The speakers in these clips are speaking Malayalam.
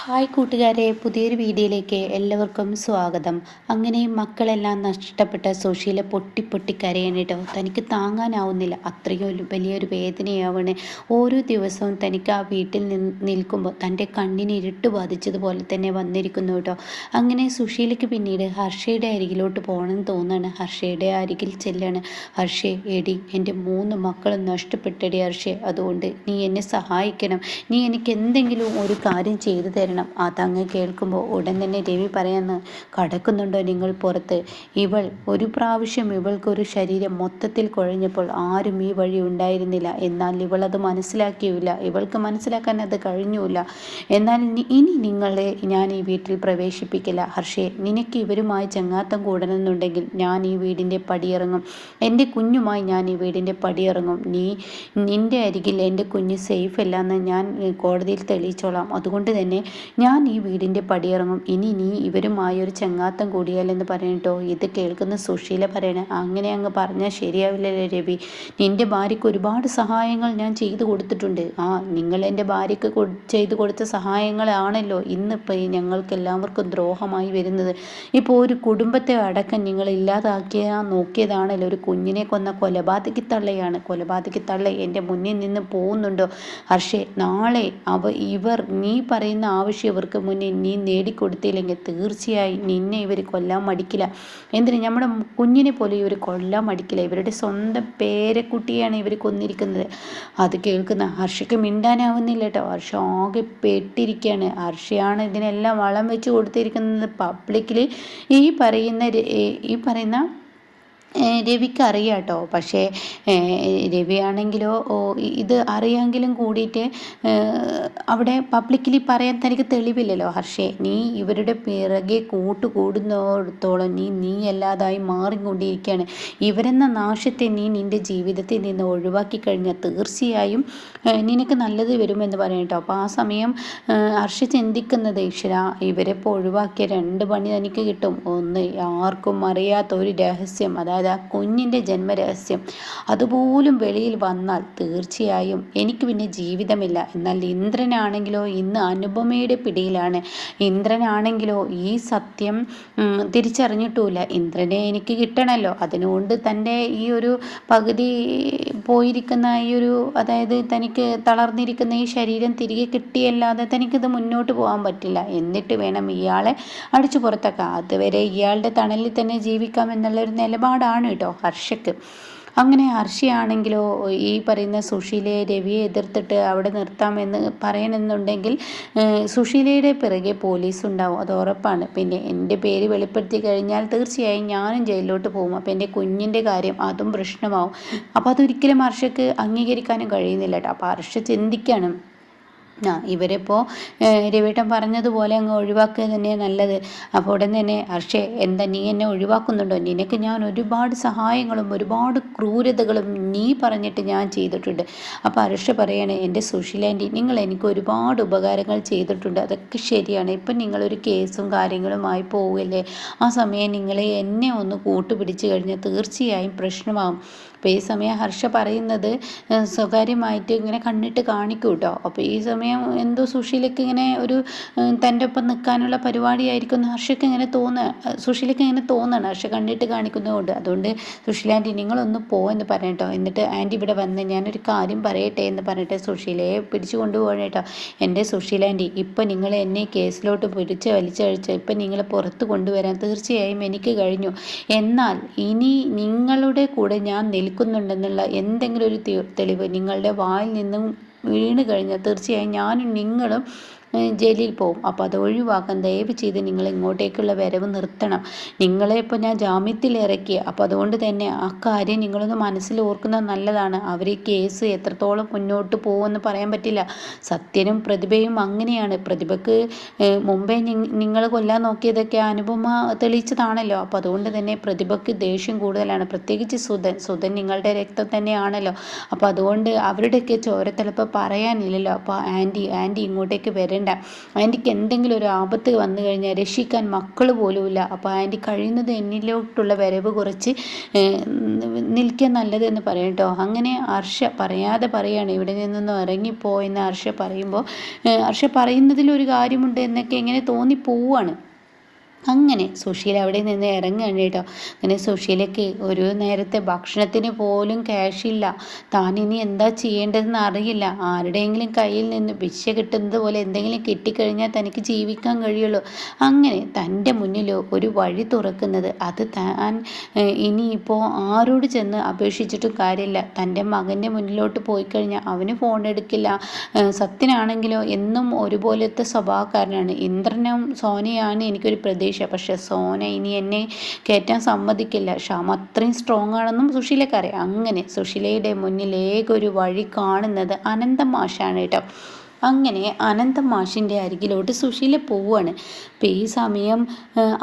ഹായ് കൂട്ടുകാരെ, പുതിയൊരു വീഡിയോയിലേക്ക് എല്ലാവർക്കും സ്വാഗതം. അങ്ങനെ മക്കളെല്ലാം നഷ്ടപ്പെട്ട സുശീല പൊട്ടി പൊട്ടി കരയണിട്ടോ. തനിക്ക് താങ്ങാനാവുന്നില്ല, അത്രയും വലിയൊരു വേദനയാവണേ. ഓരോ ദിവസവും തനിക്ക് ആ വീട്ടിൽ നിൽക്കുമ്പോൾ തൻ്റെ കണ്ണിന് ഇരുട്ട് ബാധിച്ചതുപോലെ തന്നെ വന്നിരിക്കുന്നു കേട്ടോ. അങ്ങനെ സുശീലയ്ക്ക് പിന്നീട് ഹർഷയുടെ അരികിലോട്ട് പോകണമെന്ന് തോന്നുകയാണ്. ഹർഷയുടെ അരികിൽ ചെല്ലാണ്. ഹർഷേ, എടി, എൻ്റെ 3 മക്കളും നഷ്ടപ്പെട്ടടി ഹർഷേ, അതുകൊണ്ട് നീ എന്നെ സഹായിക്കണം. നീ എനിക്ക് എന്തെങ്കിലും ഒരു കാര്യം ചെയ്തു തരണം. അതങ്ങ് കേൾക്കുമ്പോൾ ഉടൻ തന്നെ രവി പറയാന്ന്, കടക്കുന്നുണ്ടോ നിങ്ങൾ പുറത്ത്? ഒരു പ്രാവശ്യം ഇവൾക്കൊരു ശരീരം മൊത്തത്തിൽ കുഴഞ്ഞപ്പോൾ ആരും ഈ വഴി ഉണ്ടായിരുന്നില്ല. എന്നാൽ ഇവളത് മനസ്സിലാക്കിയില്ല, ഇവൾക്ക് മനസ്സിലാക്കാൻ അത് കഴിഞ്ഞില്ല. എന്നാൽ ഇനി നിങ്ങളെ ഞാൻ ഈ വീട്ടിൽ പ്രവേശിപ്പിക്കില്ല. ഹർഷേ, നിനക്ക് ഇവരുമായി ചങ്ങാത്തം കൂടണമെന്നുണ്ടെങ്കിൽ ഞാൻ ഈ വീടിൻ്റെ പടിയിറങ്ങും. എൻ്റെ കുഞ്ഞുമായി ഞാൻ ഈ വീടിൻ്റെ പടിയിറങ്ങും. നിൻ്റെ അരികിൽ എൻ്റെ കുഞ്ഞ് സേഫ് അല്ലെന്ന് ഞാൻ കോടതിയിൽ തെളിയിച്ചോളാം. അതുകൊണ്ട് തന്നെ ഞാൻ ഈ വീടിൻ്റെ പടിയിറങ്ങും. ഇനി നീ ഇവരുമായി ഒരു ചങ്ങാത്തം കൂടിയാലെന്ന് പറയട്ടോ. ഇത് കേൾക്കുന്ന സുശീല പറയണേ, അങ്ങനെ അങ്ങ് പറഞ്ഞാൽ ശരിയാവില്ലല്ലോ രവി. നിൻ്റെ ഭാര്യയ്ക്ക് ഒരുപാട് സഹായങ്ങൾ ഞാൻ ചെയ്തു കൊടുത്തിട്ടുണ്ട്. നിങ്ങൾ എൻ്റെ ഭാര്യയ്ക്ക് ചെയ്തു കൊടുത്ത സഹായങ്ങളാണല്ലോ ഇന്നിപ്പോൾ ഞങ്ങൾക്ക് എല്ലാവർക്കും ദ്രോഹമായി വരുന്നത്. ഇപ്പോൾ ഒരു കുടുംബത്തെ അടക്കം നിങ്ങൾ നോക്കിയതാണല്ലോ. ഒരു കുഞ്ഞിനെ കൊന്ന കൊലപാതകി തള്ളയെ എൻ്റെ മുന്നിൽ നിന്ന് പോകുന്നുണ്ടോ ഹർഷേ? നാളെ നീ പറയുന്ന ആവശ്യം ഇവർക്ക് മുന്നിൽ നീ നേടിക്കൊടുത്തില്ലെങ്കിൽ തീർച്ചയായും നിന്നെ ഇവർ കൊല്ലാൻ മടിക്കില്ല. എന്തിന്? നമ്മുടെ കുഞ്ഞിനെ പോലെ ഇവർ കൊല്ലാൻ മടിക്കില്ല. ഇവരുടെ സ്വന്തം പേരക്കുട്ടിയാണ് ഇവർ കൊന്നിരിക്കുന്നത്. അത് കേൾക്കുന്ന ഹർഷയ്ക്ക് മിണ്ടാനാവുന്നില്ല കേട്ടോ. ഹർഷ ആകെ പെട്ടിരിക്കുകയാണ്. ഹർഷയാണ് ഇതിനെല്ലാം വളം വെച്ച് കൊടുത്തിരിക്കുന്നത്. പബ്ലിക്കിൽ ഈ പറയുന്ന രവിക്ക് അറിയാം കേട്ടോ. പക്ഷേ രവിയാണെങ്കിലോ ഇത് അറിയാമെങ്കിലും കൂടിയിട്ട് അവിടെ പബ്ലിക്കലി പറയാൻ തനിക്ക് തെളിവില്ലല്ലോ. ഹർഷേ, നീ ഇവരുടെ പിറകെ കൂടുന്നിടത്തോളം നീ അല്ലാതായി മാറിക്കൊണ്ടിരിക്കുകയാണ്. ഇവരെന്ന നാശത്തെ നീ നിൻ്റെ ജീവിതത്തിൽ നിന്ന് ഒഴിവാക്കി കഴിഞ്ഞാൽ തീർച്ചയായും നിനക്ക് നല്ലത് വരുമെന്ന് പറയും കേട്ടോ. അപ്പോൾ ആ സമയം ഹർഷ ചിന്തിക്കുന്നത്, ഈശ്വര, ഇവരെപ്പോൾ ഒഴിവാക്കിയ 2 പണി തനിക്ക് കിട്ടും. ഒന്ന്, ആർക്കും അറിയാത്ത ഒരു രഹസ്യം, അതായത് ആ കുഞ്ഞിൻ്റെ ജന്മരഹസ്യം അതുപോലും വെളിയിൽ വന്നാൽ തീർച്ചയായും എനിക്ക് പിന്നെ ജീവിതമില്ല. എന്നാൽ ഇന്ദ്രനാണെങ്കിലോ ഇന്ന് അനുപമയുടെ പിടിയിലാണ്. ഇന്ദ്രനാണെങ്കിലോ ഈ സത്യം തിരിച്ചറിഞ്ഞിട്ടുമില്ല. ഇന്ദ്രനെ എനിക്ക് കിട്ടണമല്ലോ. അതിനുകൊണ്ട് തൻ്റെ ഈ ഒരു പകുതി പോയിരിക്കുന്ന അതായത് തനിക്ക് തളർന്നിരിക്കുന്ന ഈ ശരീരം തിരികെ കിട്ടിയല്ലാതെ തനിക്കിത് മുന്നോട്ട് പോകാൻ പറ്റില്ല. എന്നിട്ട് വേണം ഇയാളെ അടിച്ചു പുറത്താക്കാം. അതുവരെ ഇയാളുടെ തണലിൽ തന്നെ ജീവിക്കാം എന്നുള്ളൊരു നിലപാടാണ് കേട്ടോ ഹർഷയ്ക്ക്. അങ്ങനെ ഹർഷയാണെങ്കിലോ ഈ പറയുന്ന സുശീലയെ രവിയെ എതിർത്തിട്ട് അവിടെ നിർത്താമെന്ന് പറയണമെന്നുണ്ടെങ്കിൽ സുശീലയുടെ പിറകെ പോലീസ് ഉണ്ടാവും, അത് ഉറപ്പാണ്. പിന്നെ എൻ്റെ പേര് വെളിപ്പെടുത്തി കഴിഞ്ഞാൽ തീർച്ചയായും ഞാനും ജയിലിലോട്ട് പോകും. അപ്പോൾ എൻ്റെ കുഞ്ഞിൻ്റെ കാര്യം അതും പ്രശ്നമാവും. അപ്പോൾ അതൊരിക്കലും ഹർഷയ്ക്ക് അംഗീകരിക്കാനും കഴിയുന്നില്ല കേട്ടോ. അപ്പോൾ ഹർഷ ചിന്തിക്കാനും ഇവരിപ്പോൾ രവിയേട്ടൻ പറഞ്ഞതുപോലെ അങ്ങ് ഒഴിവാക്കുക തന്നെയാണ് നല്ലത്. അപ്പോൾ ഉടൻ തന്നെ, ഹർഷേ, എന്താ നീ എന്നെ ഒഴിവാക്കുന്നുണ്ടോ? നിനക്ക് ഞാൻ ഒരുപാട് സഹായങ്ങളും ഒരുപാട് ക്രൂരതകളും നീ പറഞ്ഞിട്ട് ഞാൻ ചെയ്തിട്ടുണ്ട്. അപ്പോൾ ഹർഷ പറയാണ്, എൻ്റെ സുശീലാൻറ്റി, നിങ്ങൾ എനിക്ക് ഒരുപാട് ഉപകാരങ്ങൾ ചെയ്തിട്ടുണ്ട്, അതൊക്കെ ശരിയാണ്. ഇപ്പം നിങ്ങളൊരു കേസും കാര്യങ്ങളുമായി പോവുകയല്ലേ. ആ സമയം നിങ്ങൾ എന്നെ ഒന്ന് കൂട്ടുപിടിച്ച് കഴിഞ്ഞാൽ തീർച്ചയായും പ്രശ്നമാകും. അപ്പോൾ ഈ സമയം ഹർഷ പറയുന്നത് സ്വകാര്യമായിട്ട് ഇങ്ങനെ കണ്ണിട്ട് കാണിക്കും കേട്ടോ. അപ്പോൾ ഈ സമയം എന്തോ സുശീലയ്ക്ക് ഇങ്ങനെ തൻ്റെ ഒപ്പം നിൽക്കാനുള്ള പരിപാടിയായിരിക്കും ഹർഷയ്ക്ക് ഇങ്ങനെ സുശീലയ്ക്ക് ഇങ്ങനെ തോന്നുകയാണ്. ഹർഷ കണ്ണിട്ട് കാണിക്കുന്നതുകൊണ്ട്. അതുകൊണ്ട് സുശീല ആൻറ്റി, നിങ്ങളൊന്ന് എന്ന് പറഞ്ഞിട്ടോ. എന്നിട്ട് ആൻറ്റി ഇവിടെ വന്ന് ഞാനൊരു കാര്യം പറയട്ടെ എന്ന് പറഞ്ഞിട്ട് സുശീലയെ പിടിച്ചു കൊണ്ടുപോകണം കേട്ടോ. എൻ്റെ സുശീല ആൻറ്റി, ഇപ്പം നിങ്ങൾ എന്നെ കേസിലോട്ട് വലിച്ചഴിച്ച് ഇപ്പം നിങ്ങളെ പുറത്ത് കൊണ്ടുവരാൻ തീർച്ചയായും എനിക്ക് കഴിഞ്ഞു. എന്നാൽ ഇനി നിങ്ങളുടെ കൂടെ ഞാൻ നിൽക്കുന്നുണ്ടെന്നുള്ള എന്തെങ്കിലും ഒരു തെളിവ് നിങ്ങളുടെ വായിൽ നിന്നും വീണ് കഴിഞ്ഞാൽ തീർച്ചയായും ഞാനും നിങ്ങളും ജയിലിൽ പോകും. അപ്പോൾ അത് ഒഴിവാക്കാൻ ദയവ് ചെയ്ത് നിങ്ങൾ ഇങ്ങോട്ടേക്കുള്ള വരവ് നിർത്തണം. നിങ്ങളെ ഇപ്പോൾ ഞാൻ ജാമ്യത്തിൽ ഇറക്കി. അപ്പോൾ അതുകൊണ്ട് തന്നെ ആ കാര്യം നിങ്ങളൊന്ന് മനസ്സിൽ ഓർക്കുന്നത് നല്ലതാണ്. അവർ ഈ കേസ് എത്രത്തോളം മുന്നോട്ട് പോകുമെന്ന് പറയാൻ പറ്റില്ല. സത്യനും പ്രതിഭയും അങ്ങനെയാണ്. പ്രതിഭയ്ക്ക് മുമ്പേ നിങ്ങൾ കൊല്ലാൻ നോക്കിയതൊക്കെ അനുപമ തെളിയിച്ചതാണല്ലോ. അപ്പോൾ അതുകൊണ്ട് തന്നെ പ്രതിഭയ്ക്ക് ദേഷ്യം കൂടുതലാണ്. പ്രത്യേകിച്ച് സുധൻ നിങ്ങളുടെ രക്തം തന്നെയാണല്ലോ. അപ്പോൾ അതുകൊണ്ട് അവരുടെയൊക്കെ ചോരത്തിളപ്പ് പറയാനില്ലല്ലോ. അപ്പോൾ ആൻറ്റി ഇങ്ങോട്ടേക്ക് വരണം വേണ്ട, ആൻറ്റിക്ക് എന്തെങ്കിലും ഒരു ആപത്ത് വന്നു കഴിഞ്ഞാൽ രക്ഷിക്കാൻ മക്കൾ പോലുമില്ല. അപ്പോൾ ആൻറ്റി കഴിയുന്നത് എന്നിലോട്ടുള്ള വരവ് കുറച്ച് നിൽക്കാൻ നല്ലതെന്ന് പറയും കേട്ടോ. അങ്ങനെ ഹർഷ പറയാതെ പറയാണ് ഇവിടെ നിന്നൊന്നും ഇറങ്ങിപ്പോയെന്ന് ഹർഷ പറയുമ്പോൾ ഹർഷ പറയുന്നതിലൊരു കാര്യമുണ്ട് എന്നൊക്കെ എങ്ങനെ തോന്നിപ്പോവാണ്. അങ്ങനെ സുശീല അവിടെ നിന്ന് ഇറങ്ങുകയാണ് കേട്ടോ. അങ്ങനെ സുശീലയ്ക്ക് ഒരു നേരത്തെ ഭക്ഷണത്തിന് പോലും ക്യാഷില്ല. താൻ ഇനി എന്താ ചെയ്യേണ്ടതെന്ന് അറിയില്ല. ആരുടെയെങ്കിലും കയ്യിൽ നിന്ന് ഭിക്ഷ കിട്ടുന്നത് പോലെ എന്തെങ്കിലും കിട്ടിക്കഴിഞ്ഞാൽ തനിക്ക് ജീവിക്കാൻ കഴിയുള്ളൂ. അങ്ങനെ തൻ്റെ മുന്നിൽ ഒരു വഴി തുറക്കുന്നത്, അത് താൻ ഇനിയിപ്പോൾ ആരോട് ചെന്ന് അപേക്ഷിച്ചിട്ടും കാര്യമില്ല. തൻ്റെ മകൻ്റെ മുന്നിലോട്ട് പോയി കഴിഞ്ഞാൽ അവന് ഫോൺ എടുക്കില്ല. സത്യനാണെങ്കിലോ എന്നും ഒരുപോലത്തെ സ്വഭാവക്കാരനാണ്. ഇന്ദ്രനും സോനയാണ് എനിക്കൊരു പ്രതീക്ഷ. പക്ഷെ സോന ഇനി എന്നെ കയറ്റാൻ സമ്മതിക്കില്ല. ക്ഷമ അത്രയും സ്ട്രോങ് ആണെന്നും സുശീലക്കറിയാം. അങ്ങനെ സുശീലയുടെ മുന്നിലേക്കൊരു വഴി കാണുന്നത് അനന്തം മാഷാണ് കേട്ടോ. അങ്ങനെ അനന്തം മാഷിൻ്റെ അരികിലോട്ട് സുശീല പോവുകയാണ്. അപ്പോൾ ഈ സമയം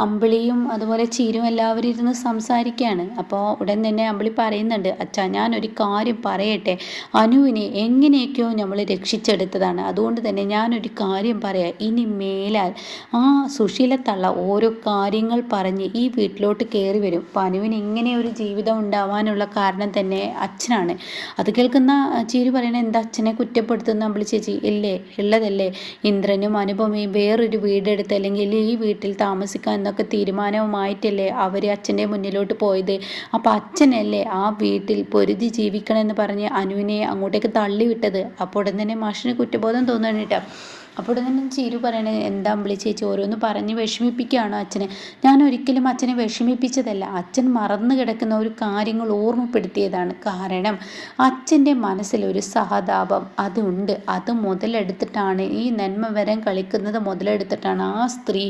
അമ്പിളിയും അതുപോലെ ചീരും എല്ലാവരും ഇരുന്ന് സംസാരിക്കുകയാണ്. അപ്പോൾ ഉടൻ തന്നെ അമ്പിളി പറയുന്നുണ്ട്, അച്ഛാ ഞാനൊരു കാര്യം പറയട്ടെ, അനുവിനെ എങ്ങനെയൊക്കെയോ നമ്മൾ രക്ഷിച്ചെടുത്തതാണ്. അതുകൊണ്ട് തന്നെ ഞാനൊരു കാര്യം പറയാം, ഇനി മേലാൽ ആ സുശീല തള്ള ഓരോ കാര്യങ്ങൾ പറഞ്ഞ് ഈ വീട്ടിലോട്ട് കയറി വരും. അപ്പോൾ അനുവിന് ഇങ്ങനെ ഒരു ജീവിതം ഉണ്ടാവാനുള്ള കാരണം തന്നെ അച്ഛനാണ്. അത് കേൾക്കുന്ന ചീരു പറയണത്, എന്താ അച്ഛനെ കുറ്റപ്പെടുത്തുന്ന അമ്പിളി ചേച്ചി? ഇല്ലേ, ഉള്ളതല്ലേ, ഇന്ദ്രനും അനുപമയും വേറൊരു വീടെടുത്ത് അല്ലെങ്കിൽ ഈ വീട്ടിൽ താമസിക്കാൻ എന്നൊക്കെ തീരുമാനവുമായിട്ടല്ലേ അവർ അച്ഛൻ്റെ മുന്നിലോട്ട് പോയത്. അപ്പോൾ അച്ഛനല്ലേ ആ വീട്ടിൽ പൊരുതി ജീവിക്കണമെന്ന് പറഞ്ഞ് അനുവിനെ അങ്ങോട്ടേക്ക് തള്ളിവിട്ടത്. അപ്പോൾ ഉടൻ തന്നെ മാഷിന് കുറ്റബോധം തോന്നുകയാണ് കേട്ടോ. അപ്പോൾ തന്നെ ചീരു പറയണേ, എന്താ അമ്പിളി ചേച്ചി ഓരോന്ന് പറഞ്ഞ് വിഷമിപ്പിക്കുകയാണോ അച്ഛനെ? ഞാൻ ഒരിക്കലും അച്ഛനെ വിഷമിപ്പിച്ചതല്ല. അച്ഛൻ മറന്നു കിടക്കുന്ന ഒരു കാര്യങ്ങൾ ഓർമ്മപ്പെടുത്തിയതാണ്. കാരണം അച്ഛൻ്റെ മനസ്സിലൊരു സഹതാപം അതുണ്ട്. അത് മുതലെടുത്തിട്ടാണ്, ഈ നന്മ വരം കളിക്കുന്നത് മുതലെടുത്തിട്ടാണ് ആ സ്ത്രീ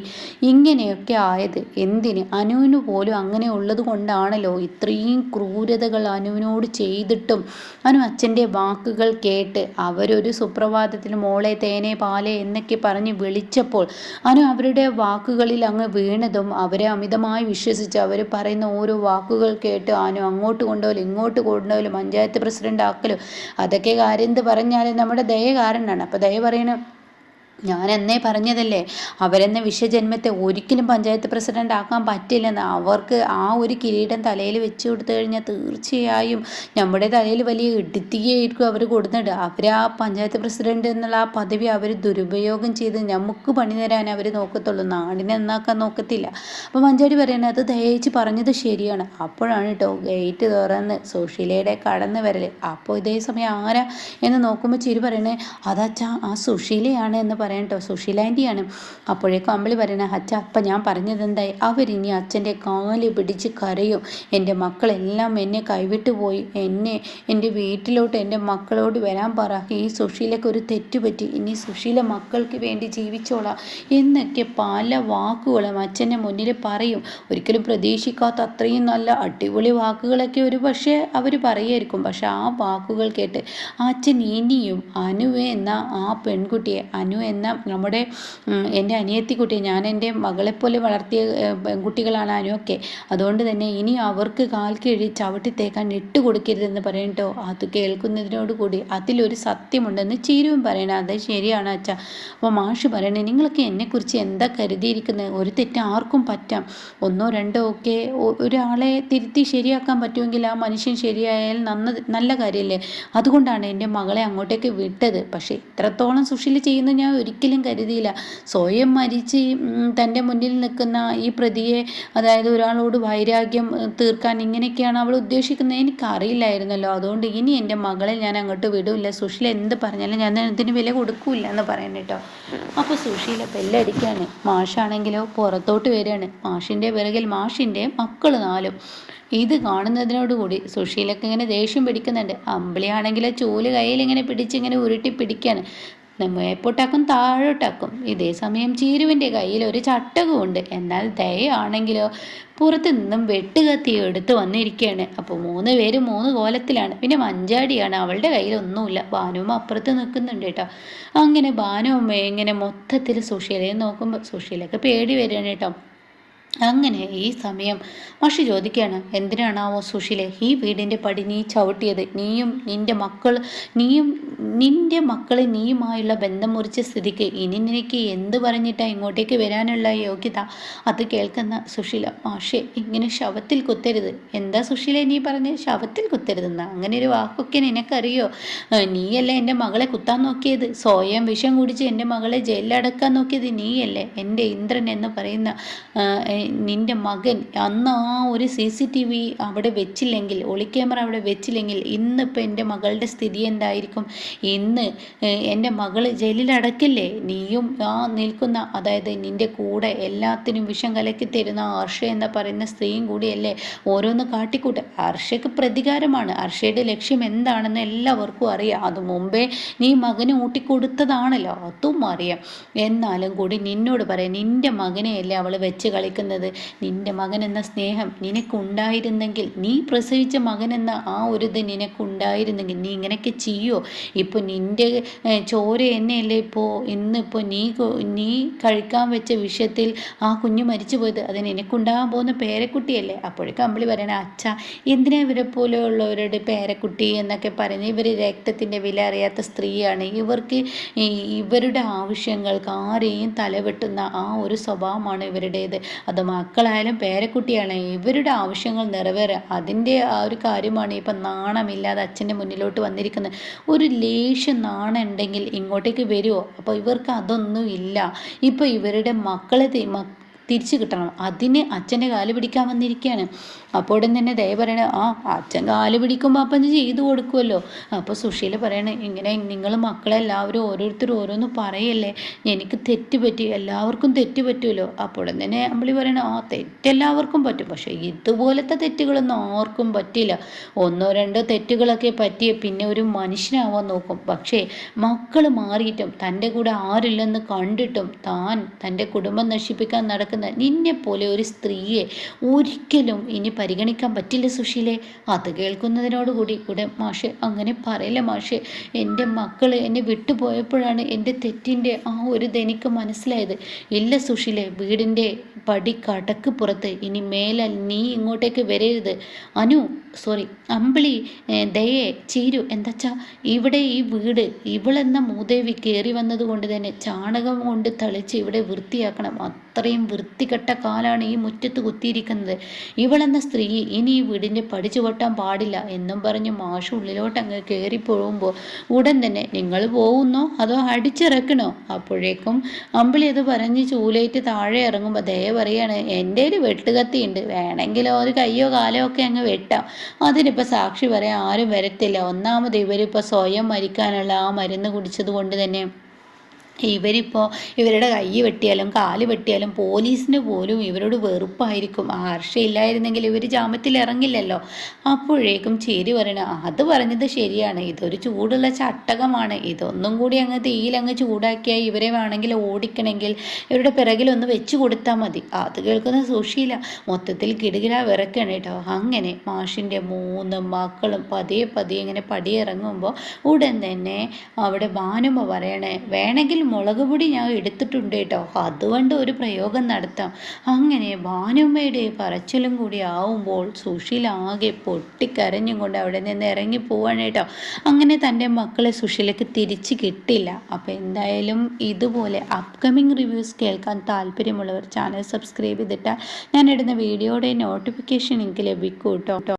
ഇങ്ങനെയൊക്കെ ആയത്. എന്തിന്? അനുവിന് പോലും അങ്ങനെ ഉള്ളത് കൊണ്ടാണല്ലോ ഇത്രയും ക്രൂരതകൾ അനുവിനോട് ചെയ്തിട്ടും അനു അച്ഛൻ്റെ വാക്കുകൾ കേട്ട് അവരൊരു സുപ്രഭാതത്തിൽ മോളെ തേനെ പാലെ എന്നൊക്കെ പറഞ്ഞ് വിളിച്ചപ്പോൾ അനു അവരുടെ വാക്കുകളിൽ അങ്ങ് വീണതും അവരെ അമിതമായി വിശ്വസിച്ച് അവർ പറയുന്ന ഓരോ വാക്കുകൾ കേട്ട് അനു അങ്ങോട്ട് കൊണ്ടുപോലും ഇങ്ങോട്ട് കൊണ്ടുപോലും പഞ്ചായത്ത് പ്രസിഡന്റ് ആക്കലും അതൊക്കെ കാര്യം എന്ത് പറഞ്ഞാലും നമ്മുടെ ദയ കാരണമാണ്. അപ്പോൾ ദയ പറയണ, ഞാൻ എന്നേ പറഞ്ഞതല്ലേ അവരെന്ന വിശ്വജന്മത്തെ ഒരിക്കലും പഞ്ചായത്ത് പ്രസിഡന്റ് ആക്കാൻ പറ്റില്ലെന്ന്. അവർക്ക് ആ ഒരു കിരീടം തലയിൽ വെച്ച് കൊടുത്തു കഴിഞ്ഞാൽ തീർച്ചയായും നമ്മുടെ തലയിൽ വലിയ ഇടുത്തിയായിരിക്കും അവർ കൊടുത്തിട്ട്. അവർ ആ പഞ്ചായത്ത് പ്രസിഡന്റ് എന്നുള്ള ആ പദവി അവർ ദുരുപയോഗം ചെയ്ത് നമുക്ക് പണി തരാൻ അവർ നോക്കത്തുള്ളൂ, നാടിനെ നന്നാക്കാൻ നോക്കത്തില്ല. അപ്പോൾ മഞ്ചാടി പറയണത്, അത് ദയച്ച് പറഞ്ഞത് ശരിയാണ്. അപ്പോഴാണ് കേട്ടോ ഗേറ്റ് തുറന്ന് സുശീലയുടെ കടന്നു വരൽ. അപ്പോൾ ഇതേ സമയം ആരാ എന്ന് നോക്കുമ്പോൾ ചിരി പറയണേ, അതച്ഛാ ആ സുശീലയാണ് എന്ന് പറയാം കേട്ടോ, സുശീല ആൻറ്റിയാണ്. അപ്പോഴേക്കും അമ്പിളി പറയണ, അച്ഛ അപ്പം ഞാൻ പറഞ്ഞത് എന്തായി? അവരിനി അച്ഛൻ്റെ കാല് പിടിച്ച് കരയും. എൻ്റെ മക്കളെല്ലാം എന്നെ കൈവിട്ടു പോയി, എൻ്റെ വീട്ടിലോട്ട് എൻ്റെ മക്കളോട് വരാൻ പറ. ഈ സുശീലയ്ക്ക് ഒരു തെറ്റുപറ്റി, ഇനി സുശീല മക്കൾക്ക് വേണ്ടി ജീവിച്ചോളാം എന്നൊക്കെ പല വാക്കുകളും അച്ഛൻ്റെ മുന്നിൽ പറയും. ഒരിക്കലും പ്രതീക്ഷിക്കാത്ത അത്രയും നല്ല അടിപൊളി വാക്കുകളൊക്കെ ഒരു പക്ഷേ അവർ പറയുമായിരിക്കും. പക്ഷെ ആ വാക്കുകൾ കേട്ട് അച്ഛൻ ഇനിയും അനു എന്ന ആ പെൺകുട്ടിയെ, അനു എന്ന നമ്മുടെ എൻ്റെ അനിയത്തിക്കുട്ടിയെ, ഞാൻ എൻ്റെ മകളെപ്പോലെ വളർത്തിയ പെൺകുട്ടികളാണ് അനുവൊക്കെ. അതുകൊണ്ട് തന്നെ ഇനി അവർക്ക് കാൽ കീഴി ചവിട്ടിത്തേക്കാൻ ഇട്ടുകൊടുക്കരുതെന്ന് പറയട്ടോ. അത് കേൾക്കുന്നതിനോടുകൂടി അതിലൊരു സത്യമുണ്ടെന്ന് ചീരുവും പറയണേ. അത് ശരിയാണ് അച്ഛാ. അപ്പോൾ മാഷ് പറയണേ, നിങ്ങളൊക്കെ എന്നെക്കുറിച്ച് എന്താ കരുതിയിരിക്കുന്നത്? ഒരു തെറ്റ് ആർക്കും പറ്റാം. ഒന്നോ രണ്ടോ ഒക്കെ ഒരാളെ തിരുത്തി ശരിയാക്കാൻ പറ്റുമെങ്കിൽ ആ മനുഷ്യൻ ശരിയായാൽ നല്ല കാര്യമല്ലേ. അതുകൊണ്ടാണ് എൻ്റെ മകളെ അങ്ങോട്ടേക്ക് വിട്ടത്. പക്ഷേ ഇത്രത്തോളം സുശീല ചെയ്യുന്നത് ഞാൻ ഒരിക്കലും കരുതിയില്ല. സ്വയം മരിച്ച് തൻ്റെ മുന്നിൽ നിൽക്കുന്ന ഈ പ്രതിയെ, അതായത് ഒരാളോട് വൈരാഗ്യം തീർക്കാൻ ഇങ്ങനെയൊക്കെയാണ് അവൾ ഉദ്ദേശിക്കുന്നത് എനിക്കറിയില്ലായിരുന്നല്ലോ. അതുകൊണ്ട് ഇനി എൻ്റെ മകളെ ഞാൻ അങ്ങോട്ട് വിടില്ല. സുശീല എന്ത് പറഞ്ഞാലും ഞാൻ ഇതിന് വില കൊടുക്കില്ല എന്ന് പറയുന്നത് കേട്ടോ. അപ്പോൾ സുശീല ബെല്ലടിക്കുകയാണ്. മാഷാണെങ്കിലോ പുറത്തോട്ട് വരികയാണ്. മാഷിൻ്റെ പിറകിൽ മാഷിൻ്റെ മക്കൾ 4. ഇത് കാണുന്നതിനോടുകൂടി സുശീലക്ക് ഇങ്ങനെ ദേഷ്യം പിടിക്കുന്നുണ്ട്. അമ്പിളിയാണെങ്കിൽ ചൂല് കയ്യിൽ ഇങ്ങനെ പിടിച്ചിങ്ങനെ ഉരുട്ടി പിടിക്കുകയാണ്. മേപ്പോട്ടാക്കും താഴോട്ടാക്കും. ഇതേ സമയം ചീരുവിൻ്റെ കയ്യിൽ ഒരു ചട്ടകമുണ്ട്. എന്നാൽ ദയാണെങ്കിലോ പുറത്തു നിന്നും വെട്ടുകത്തി എടുത്ത് വന്നിരിക്കുകയാണ്. അപ്പോൾ 3 പേരും 3 കോലത്തിലാണ്. പിന്നെ മഞ്ചാടിയാണ്, അവളുടെ കയ്യിലൊന്നുമില്ല. ഭാനുവും അപ്പുറത്ത് നിൽക്കുന്നുണ്ട് കേട്ടോ. അങ്ങനെ ഭാനുവും ഇങ്ങനെ മൊത്തത്തിൽ സുശീലയെ നോക്കുമ്പോൾ സുശീലക്ക് പേടി വരികയാണ് കേട്ടോ. അങ്ങനെ ഈ സമയം മാഷി ചോദിക്കുകയാണ്, എന്തിനാണാവോ സുശീലെ ഈ വീടിൻ്റെ പടി നീ ചവിട്ടിയത്? നീയും നിന്റെ മക്കളെ നീയുമായുള്ള ബന്ധം മുറിച്ച സ്ഥിതിക്ക് ഇനി നിനക്ക് എന്ത് പറഞ്ഞിട്ടാ ഇങ്ങോട്ടേക്ക് വരാനുള്ള യോഗ്യത? അത് കേൾക്കുന്ന സുശീല, മാഷെ ഇങ്ങനെ ശവത്തിൽ കുത്തരുത്. എന്താ സുശീലെ നീ പറഞ്ഞ്? ശവത്തിൽ കുത്തരുതെന്ന അങ്ങനെ ഒരു വാക്കൊക്കെ നിനക്കറിയോ? നീയല്ലേ എൻ്റെ മകളെ കുത്താൻ നോക്കിയത്? സ്വയം വിഷം കുടിച്ച് എൻ്റെ മകളെ ജയിലിലടക്കാൻ നോക്കിയത് നീയല്ലേ? എൻ്റെ ഇന്ദ്രൻ എന്ന് പറയുന്ന നിൻ്റെ മകൻ അന്ന് ആ ഒരു CCTV അവിടെ വെച്ചില്ലെങ്കിൽ, ഒളിക്യാമറ അവിടെ വെച്ചില്ലെങ്കിൽ ഇന്നിപ്പോൾ എൻ്റെ മകളുടെ സ്ഥിതി എന്തായിരിക്കും? ഇന്ന് എൻ്റെ മകള് ജയിലിലടക്കില്ലേ? നീയും ആ നിൽക്കുന്ന, അതായത് നിൻ്റെ കൂടെ എല്ലാത്തിനും വിഷം കലക്കി തരുന്ന ഹർഷ എന്ന് പറയുന്ന സ്ത്രീയും കൂടിയല്ലേ ഓരോന്ന് കാട്ടിക്കൂട്ട്. ഹർഷയ്ക്ക് പ്രതികാരമാണ്. ഹർഷയുടെ ലക്ഷ്യം എന്താണെന്ന് എല്ലാവർക്കും അറിയാം. അത് മുമ്പേ നീ മകന് ഊട്ടിക്കൊടുത്തതാണല്ലോ, അതും അറിയാം. എന്നാലും കൂടി നിന്നോട് പറയാം, നിൻ്റെ മകനെയല്ലേ അവൾ വെച്ച് കളിക്കുന്നത്. നിന്റെ മകൻ എന്ന സ്നേഹം നിനക്കുണ്ടായിരുന്നെങ്കിൽ, നീ പ്രസവിച്ച മകൻ എന്ന ആ ഒരു ഇത് നിനക്കുണ്ടായിരുന്നെങ്കിൽ നീ ഇങ്ങനെയൊക്കെ ചെയ്യോ? ഇപ്പോൾ നിന്റെ ചോര എന്നെയല്ലേ ഇന്നിപ്പോൾ നീ കഴിക്കാൻ വെച്ച വിഷയത്തിൽ ആ കുഞ്ഞ് മരിച്ചു പോയത്. അത് നിനക്കുണ്ടാകാൻ പോകുന്ന പേരക്കുട്ടിയല്ലേ? അപ്പോഴേക്കും അമ്പിളി പറയണ, അച്ഛ എന്തിനാ ഇവരെ പോലെയുള്ളവരുടെ പേരക്കുട്ടി എന്നൊക്കെ പറഞ്ഞ്, ഇവർ രക്തത്തിൻ്റെ വില അറിയാത്ത സ്ത്രീയാണ്. ഇവർക്ക് ഇവരുടെ ആവശ്യങ്ങൾക്ക് ആരെയും തലവെട്ടുന്ന ആ ഒരു സ്വഭാവമാണ് ഇവരുടേത്. അത് മക്കളായാലും പേരക്കുട്ടിയാണെങ്കിലും ഇവരുടെ ആവശ്യങ്ങൾ നിറവേറുക, അതിൻ്റെ ആ ഒരു കാര്യമാണ് ഇപ്പം നാണമില്ലാതെ അച്ഛൻ്റെ മുന്നിലോട്ട് വന്നിരിക്കുന്നത്. ഒരു ലേശം നാണം ഉണ്ടെങ്കിൽ ഇങ്ങോട്ടേക്ക് വരുമോ? അപ്പോൾ ഇവർക്ക് അതൊന്നും ഇല്ല. ഇപ്പോൾ ഇവരുടെ മക്കളെ തിരിച്ചു കിട്ടണം. അതിന് അച്ഛൻ്റെ കാല് പിടിക്കാൻ വന്നിരിക്കുകയാണ്. അപ്പോൾ ഉടൻ തന്നെ ദയ പറയണ, ആ അച്ഛൻ കാല് പിടിക്കുമ്പോൾ അപ്പം ഇത് ചെയ്തു കൊടുക്കുമല്ലോ. അപ്പോൾ സുശീല പറയണ, ഇങ്ങനെ നിങ്ങൾ മക്കളെല്ലാവരും ഓരോരുത്തരും ഓരോന്ന് പറയല്ലേ, എനിക്ക് തെറ്റ് പറ്റി, എല്ലാവർക്കും തെറ്റ് പറ്റുമല്ലോ. അപ്പോൾ ഉടൻ തന്നെ അമ്പിളി പറയണ, ആ തെറ്റെല്ലാവർക്കും പറ്റും, പക്ഷേ ഇതുപോലത്തെ തെറ്റുകളൊന്നും ആർക്കും പറ്റില്ല. ഒന്നോ രണ്ടോ തെറ്റുകളൊക്കെ പറ്റിയ പിന്നെ ഒരു മനുഷ്യനാവാൻ നോക്കും. പക്ഷേ മക്കൾ മാറിയിട്ടും തൻ്റെ കൂടെ ആരില്ലെന്ന് കണ്ടിട്ടും താൻ തൻ്റെ കുടുംബം നശിപ്പിക്കാൻ നടക്കുന്ന നിന്നെപ്പോലെ ഒരു സ്ത്രീയെ ഒരിക്കലും ഇനി പരിഗണിക്കാൻ പറ്റില്ല സുശീലെ. അത് കേൾക്കുന്നതിനോടുകൂടി കൂടെ, മാഷെ അങ്ങനെ പറയില്ല മാഷെ, എൻ്റെ മക്കൾ എന്നെ വിട്ടുപോയപ്പോഴാണ് എൻ്റെ തെറ്റിൻ്റെ ആ ഒരു ഇതെനിക്ക് മനസ്സിലായത്. ഇല്ല സുശീലെ, വീടിൻ്റെ പടി കടക്ക് പുറത്ത് ഇനി മേലാൽ നീ ഇങ്ങോട്ടേക്ക് വരരുത്. അമ്പിളി, ദയേ, ചീരു, എന്താച്ചാ ഇവിടെ ഈ വീട് ഇവളെന്ന മൂദേവി കയറി വന്നത് കൊണ്ട് തന്നെ ചാണകം കൊണ്ട് തളിച്ച് ഇവിടെ വൃത്തിയാക്കണം. അത്രയും വൃത്തികെട്ട കാലാണ് ഈ മുറ്റത്ത് കുത്തിയിരിക്കുന്നത്. ഇവളെന്ന സ്ത്രീ ഇനി ഈ വീടിൻ്റെ പടി ചുവട്ടാൻ പാടില്ല എന്നും പറഞ്ഞ് മാഷ് ഉള്ളിലോട്ട് അങ്ങ് കയറിപ്പോകുമ്പോൾ ഉടൻ തന്നെ, നിങ്ങൾ പോകുന്നോ അതോ അടിച്ചിറക്കണോ? അപ്പോഴേക്കും അമ്പിളി അത് പറഞ്ഞ് ചൂലേറ്റ് താഴെ ഇറങ്ങുമ്പോൾ ദയ പറയാണ്, എൻ്റെ ഒരു വെട്ടുകത്തിയുണ്ട്, വേണമെങ്കിലോ ഒരു കയ്യോ കാലോ ഒക്കെ അങ്ങ് വെട്ടാം. അതിനിപ്പോൾ സാക്ഷി പറയാൻ ആരും വരത്തില്ല. ഒന്നാമത് ഇവരിപ്പോൾ സ്വയം മരിക്കാനുള്ള ആ മരുന്ന് കുടിച്ചത് കൊണ്ട് തന്നെ ഇവരിപ്പോൾ ഇവരുടെ കൈ വെട്ടിയാലും കാല് വെട്ടിയാലും പോലീസിന് പോലും ഇവരോട് വെറുപ്പായിരിക്കും. ആ ഹർഷയില്ലായിരുന്നെങ്കിൽ ഇവർ ജാമ്യത്തിൽ ഇറങ്ങില്ലല്ലോ. അപ്പോഴേക്കും ചേരി പറയണ, അത് പറഞ്ഞത് ശരിയാണ്, ഇതൊരു ചൂടുള്ള ചട്ടകമാണ്, ഇതൊന്നും കൂടി അങ്ങ് തീയിലങ്ങ് ചൂടാക്കിയാൽ ഇവരെ വേണമെങ്കിൽ ഓടിക്കണമെങ്കിൽ ഇവരുടെ പിറകിലൊന്ന് വെച്ച് കൊടുത്താൽ മതി. അത് കേൾക്കുന്ന സുശീല മൊത്തത്തിൽ കിടുകിട വിറക്കണം കേട്ടോ. അങ്ങനെ മാഷിൻ്റെ 3 മക്കളും പതിയെ പതിയെ ഇങ്ങനെ പടിയിറങ്ങുമ്പോൾ ഉടൻ തന്നെ അവിടെ ഭാനുമ പറയണേ, വേണമെങ്കിൽ മുളക് പൊടി ഞാൻ എടുത്തിട്ടുണ്ട് കേട്ടോ, അതുകൊണ്ട് ഒരു പ്രയോഗം നടത്താം. അങ്ങനെ ഭാനുമ്മയുടെ പറച്ചിലും കൂടി ആവുമ്പോൾ സുശീല ആകെ പൊട്ടിക്കരഞ്ഞും കൊണ്ട് അവിടെ നിന്ന് ഇറങ്ങി പോവാണ് കേട്ടോ. അങ്ങനെ തൻ്റെ മക്കളെ സുശീലയ്ക്ക് തിരിച്ച് കിട്ടില്ല. അപ്പോൾ എന്തായാലും ഇതുപോലെ അപ്കമിങ് റിവ്യൂസ് കേൾക്കാൻ താല്പര്യമുള്ളവർ ചാനൽ സബ്സ്ക്രൈബ് ചെയ്തിട്ടാൽ ഞാൻ ഇടുന്ന വീഡിയോയുടെ നോട്ടിഫിക്കേഷൻ എനിക്ക് ലഭിക്കും കേട്ടോ.